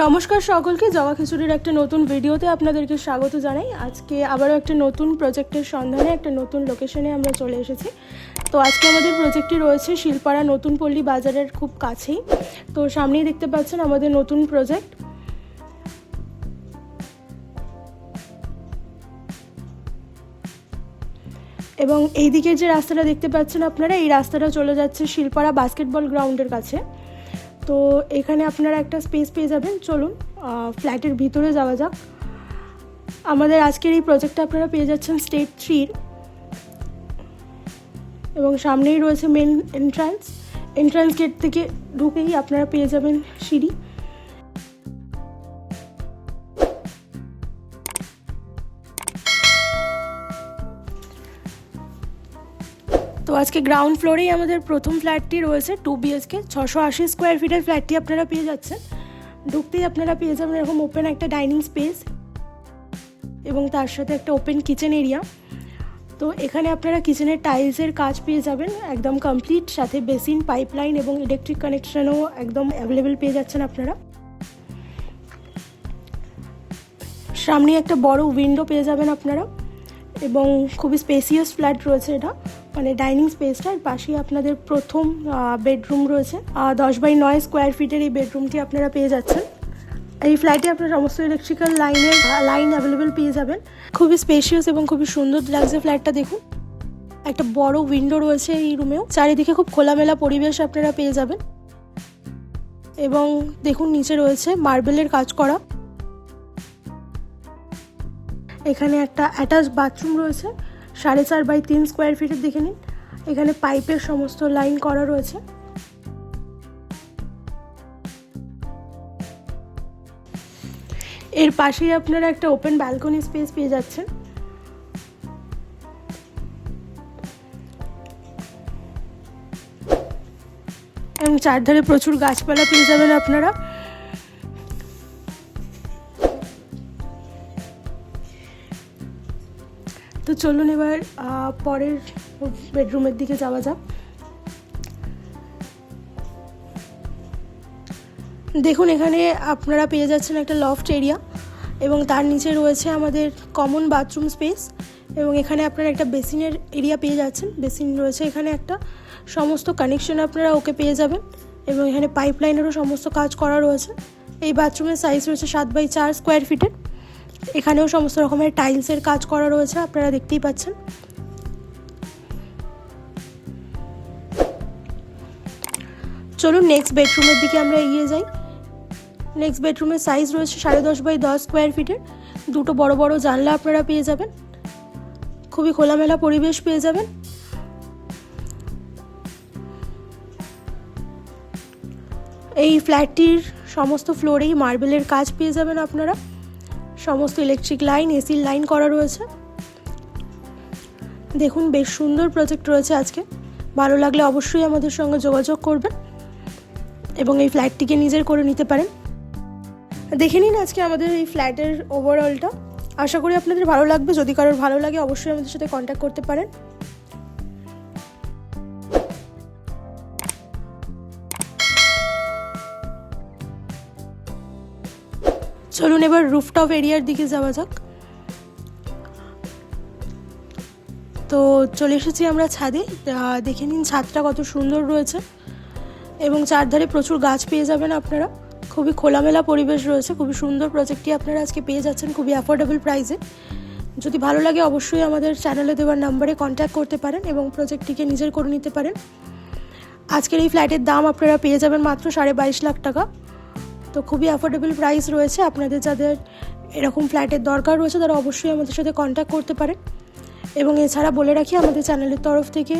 নমস্কার সকলকে, জবা খিচুড়ির একটা নতুন ভিডিওতে আপনাদেরকে স্বাগত জানাই। আজকে আবারও একটা নতুন প্রজেক্টের সন্ধানে একটা নতুন লোকেশনে আমরা চলে এসেছি। তো আজকে আমাদের প্রজেক্টটি রয়েছে শিলপাড়া নতুন পল্লী বাজারের খুব কাছেই। তো সামনেই দেখতে পাচ্ছেন আমাদের নতুন প্রজেক্ট। এবং এই দিকের যে রাস্তাটা দেখতে পাচ্ছেন আপনারা, এই রাস্তাটা চলে যাচ্ছে শিলপাড়া বাস্কেটবল গ্রাউন্ডের কাছে। তো এখানে আপনারা একটা স্পেস পেয়ে যাবেন। চলুন ফ্ল্যাটের ভিতরে যাওয়া যাক। আমাদের আজকের এই প্রজেক্টটা আপনারা পেয়ে যাচ্ছেন স্টেট 3-র, এবং সামনেই রয়েছে মেন এন্ট্রান্স গেট থেকে ঢুকেই আপনারা পেয়ে যাবেন সিঁড়ি। তো আজকে গ্রাউন্ড ফ্লোরেই আমাদের প্রথম ফ্ল্যাটটি রয়েছে 2 BHK 680 স্কোয়ার ফিটের ফ্ল্যাটটি আপনারা পেয়ে যাচ্ছেন। ঢুকতেই আপনারা পেয়ে যাবেন এরকম ওপেন একটা ডাইনিং স্পেস এবং তার সাথে একটা ওপেন কিচেন এরিয়া। তো এখানে আপনারা কিচেনের টাইলসের কাজ পেয়ে যাবেন একদম কমপ্লিট, সাথে বেসিন, পাইপলাইন এবং ইলেকট্রিক কানেকশনও একদম অ্যাভেলেবেল পেয়ে যাচ্ছেন আপনারা। সামনে একটা বড় উইন্ডো পেয়ে যাবেন আপনারা, এবং খুবই স্পেসিয়াস ফ্ল্যাট রয়েছে এটা, মানে ডাইনিং স্পেসটার পাশেই আপনাদের প্রথম বেডরুম রয়েছে। 10x9 স্কোয়ার ফিটের এই বেডরুমটি আপনারা পেয়ে যাচ্ছেন। এই ফ্ল্যাটে আপনারা সমস্ত ইলেকট্রিক্যাল লাইন অ্যাভেলেবেল পেয়ে যাবেন। খুবই স্পেশিয়াস এবং খুবই সুন্দর লাগছে ফ্ল্যাটটা। দেখুন, একটা বড় উইন্ডো রয়েছে এই রুমেও। চারিদিকে খুব খোলামেলা পরিবেশ আপনারা পেয়ে যাবেন। এবং দেখুন, নিচে রয়েছে মার্বেলের কাজ করা। এখানে একটা অ্যাটাচ বাথরুম রয়েছে 4.5x3 স্কোয়ার ফিটের। দেখে নিন, এখানে পাইপের সমস্ত লাইন করা রয়েছে। এর পাশেই আপনারা একটা ওপেন ব্যালকনি স্পেস পেয়ে যাচ্ছেন। এবং চারধারে প্রচুর গাছপালা পেয়ে যাবেন আপনারা। তো চলুন এবার পরের বেডরুমের দিকে যাওয়া যাক। দেখুন, এখানে আপনারা পেয়ে যাচ্ছেন একটা লফট এরিয়া, এবং তার নিচে রয়েছে আমাদের কমন বাথরুম স্পেস। এবং এখানে আপনারা একটা বেসিনের এরিয়া পেয়ে যাচ্ছেন। বেসিন রয়েছে এখানে একটা, সমস্ত কানেকশন আপনারা ওকে পেয়ে যাবেন। এবং এখানে পাইপলাইনেরও সমস্ত কাজ করা রয়েছে। এই বাথরুমের সাইজ রয়েছে 7x4 স্কোয়ার ফিটের। এখানেও সমস্ত রকমের টাইলসের কাজ করা রয়েছে, আপনারা দেখতেই পাচ্ছেন। চলুন নেক্সট বেডরুমের দিকে আমরা এগিয়ে যাই। নেক্সট বেডরুমের সাইজ রয়েছে 10.5x10 স্কোয়ার ফিটের। দুটো বড় বড় জানলা আপনারা পেয়ে যাবেন। খুবই খোলামেলা পরিবেশ পেয়ে যাবেন। এই ফ্ল্যাটটির সমস্ত ফ্লোরেই মার্বেলের কাজ পেয়ে যাবেন আপনারা। সমস্ত ইলেকট্রিক লাইন, এসির লাইন করা রয়েছে। দেখুন, বেশ সুন্দর প্রজেক্ট রয়েছে আজকে। ভালো লাগলে অবশ্যই আমাদের সঙ্গে যোগাযোগ করবেন এবং এই ফ্ল্যাটটিকে নিজের করে নিতে পারেন। দেখে নিন আজকে আমাদের এই ফ্ল্যাটের ওভারঅলটা। আশা করি আপনাদের ভালো লাগবে। যদি কারোর ভালো লাগে অবশ্যই আমাদের সাথে কন্ট্যাক্ট করতে পারেন। চলুন এবার রুফটপ এরিয়ার দিকে যাওয়া যাক। তো চলে এসেছি আমরা ছাদে। দেখে নিন ছাদটা কত সুন্দর রয়েছে, এবং চারধারে প্রচুর গাছ পেয়ে যাবেন আপনারা। খুবই খোলামেলা পরিবেশ রয়েছে। খুবই সুন্দর প্রজেক্টটি আপনারা আজকে পেয়ে যাচ্ছেন খুবই অ্যাফোর্ডেবল প্রাইসে। যদি ভালো লাগে অবশ্যই আমাদের চ্যানেলে দেওয়ার নাম্বারে কন্ট্যাক্ট করতে পারেন এবং প্রজেক্টটিকে নিজের করে নিতে পারেন। আজকের এই ফ্ল্যাটের দাম আপনারা পেয়ে যাবেন মাত্র 22.5 লাখ টাকা। তো খুবই অ্যাফোর্ডেবল প্রাইস রয়েছে। আপনাদের যাদের এরকম ফ্ল্যাটের দরকার রয়েছে তারা অবশ্যই আমাদের সাথে কন্ট্যাক্ট করতে পারেন। এবং এছাড়া বলে রাখি, আমাদের চ্যানেলের তরফ থেকে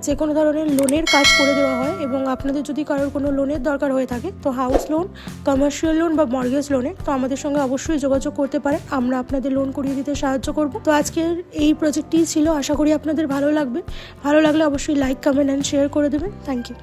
যে কোনো ধরনের লোনের কাজ করে দেওয়া হয়। এবং আপনাদের যদি কারোর কোনো লোনের দরকার হয়ে থাকে, তো হাউস লোন, কমার্শিয়াল লোন বা মর্গেজ লোনে, তো আমাদের সঙ্গে অবশ্যই যোগাযোগ করতে পারেন। আমরা আপনাদের লোন করিয়ে দিতে সাহায্য করব। তো আজকের এই প্রজেক্টটিই ছিল। আশা করি আপনাদের ভালো লাগবে। ভালো লাগলে অবশ্যই লাইক, কমেন্ট অ্যান্ড শেয়ার করে দেবেন। Thank you.